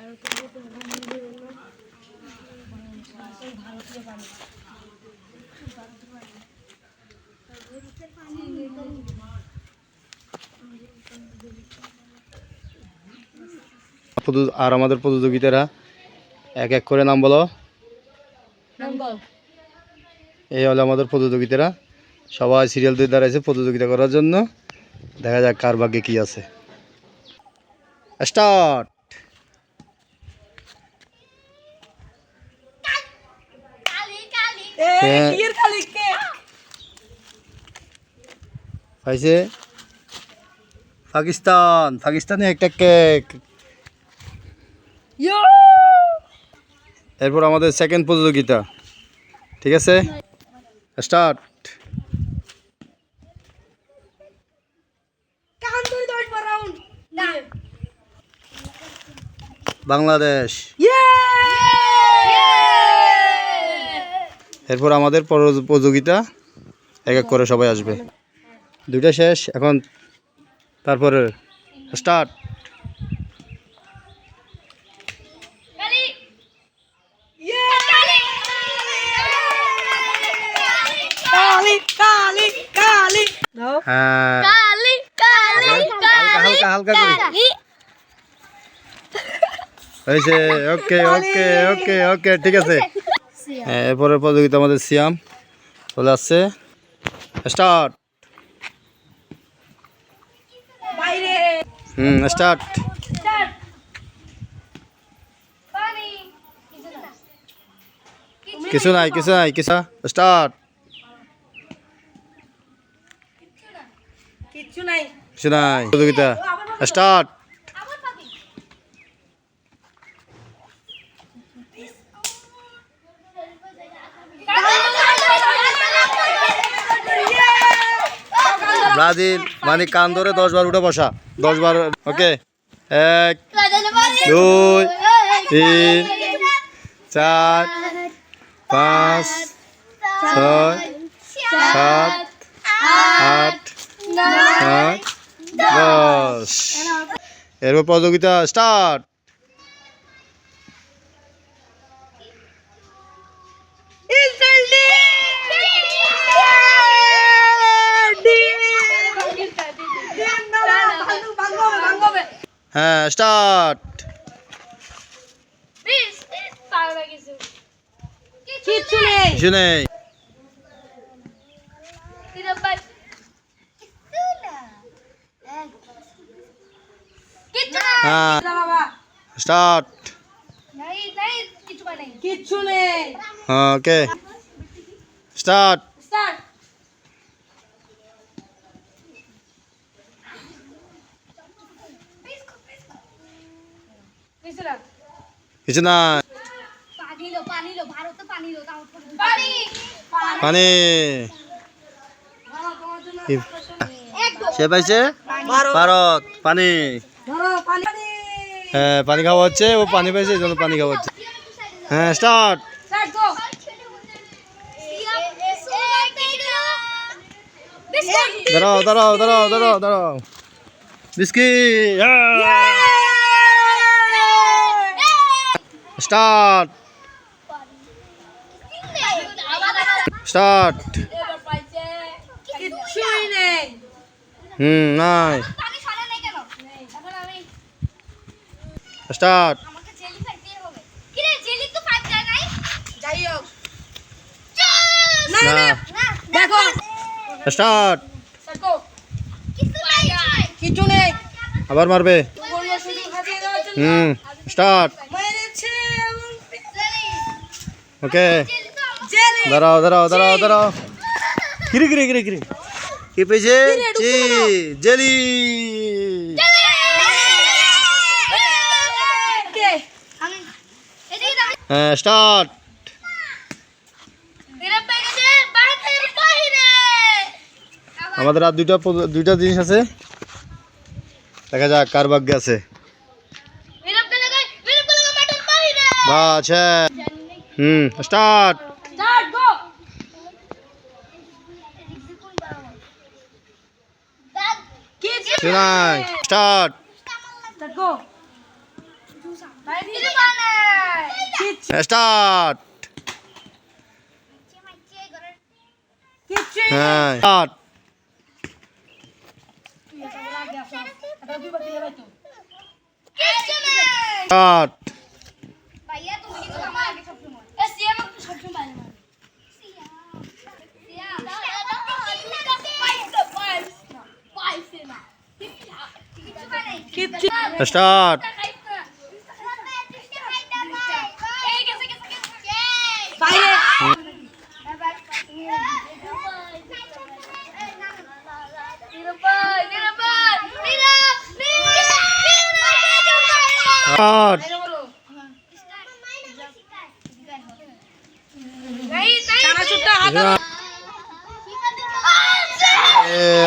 আর আমাদের প্রতিযোগিতারা এক এক করে নাম বলো। এই হলো আমাদের প্রতিযোগিতারা, সবাই সিরিয়াল দিয়ে দাঁড়াইছে প্রতিযোগিতা করার জন্য। দেখা যাক কার ভাগ্যে কি আছে। স্টার্ট। পাইছে পাকিস্তান, পাকিস্তানে একটা কেক। এরপর আমাদের সেকেন্ড প্রতিযোগিতা, ঠিক আছে, স্টার্ট। বাংলাদেশ। এরপর আমাদের প্রতিযোগিতা এক এক করে সবাই আসবে। দুইটা শেষ এখন, তারপরে স্টার্ট। হ্যাঁ, হালকা হালকা করে হয়েছে। ওকে ওকে ওকে ওকে, ঠিক আছে। হ্যাঁ, এরপরের প্রতিযোগিতা আমাদের সিয়াম চলে আসছে। স্টার্ট। স্টার্ট। কিছু নাই কিছু নাই কিছু। স্টার্ট। কিছু নাই প্রতিযোগিতা। স্টার্ট। ব্রাজিল মানে কান ধরে 10 বার উঠে বসা, 10 বার। ওকে, 1 2 3 4 5 6 7 8 9 10। এরপর প্রতিযোগিতা স্টার্ট। হ্যাঁ, স্টার্ট। কিছু নেই। হ্যাঁ, স্টার্ট। ওকে, স্টার্ট। কিছু না। পানি সে পাইছে ভারত। পানি, হ্যাঁ, পানি খাওয়া হচ্ছে। ও পানি পাইছে, এই জন্য পানি খাওয়া হচ্ছে। হ্যাঁ, স্টার্ট। দাঁড়াও দাঁড়াও দাঁড়াও দাঁড়াও দাঁড়াও। বিস্কিট। স্টার্ট। স্টার্ট। নাই। স্টার্ট। স্টার্ট। আবার মারবে। স্টার্ট। ওকে, দাঁড়াও দাঁড়াও দাঁড়াও দাঁড়াও। কিরে কিরে কিরে কিরে কি পেয়েছে? জেলি। হ্যাঁ, স্টার্ট। আমাদের আর দুইটা জিনিস আছে, দেখা যাক কার ভাগ্যে আছে। আচ্ছা, স্টার্ট। স্টার্ট। স্টার্ট। হ্যাঁ start. Start. Start. Start.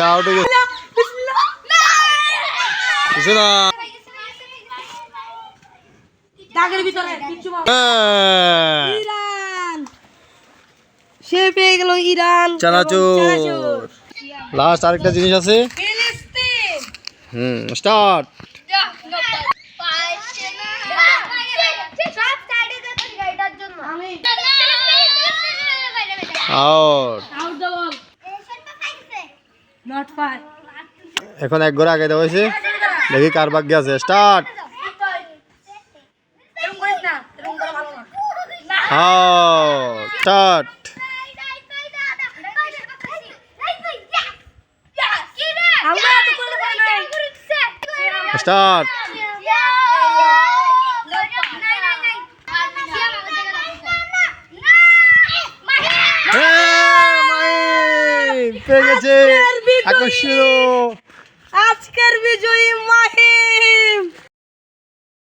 Out হয়ে গেছে। কিছু না। সে পেয়ে গেল ইরান। চানাচুর। লাস্ট আরেকটা জিনিস আছে। স্টার্ট। আউট। এখন এক ঘরে আগে দেওয়া হয়েছে, দেখি কার ভাগ্যে আছে। স্টার্ট। স্টার্ট। স্টার্ট। পেয়ে গেছে আকর্ষণ। আজকের বিজয়ী মাহি।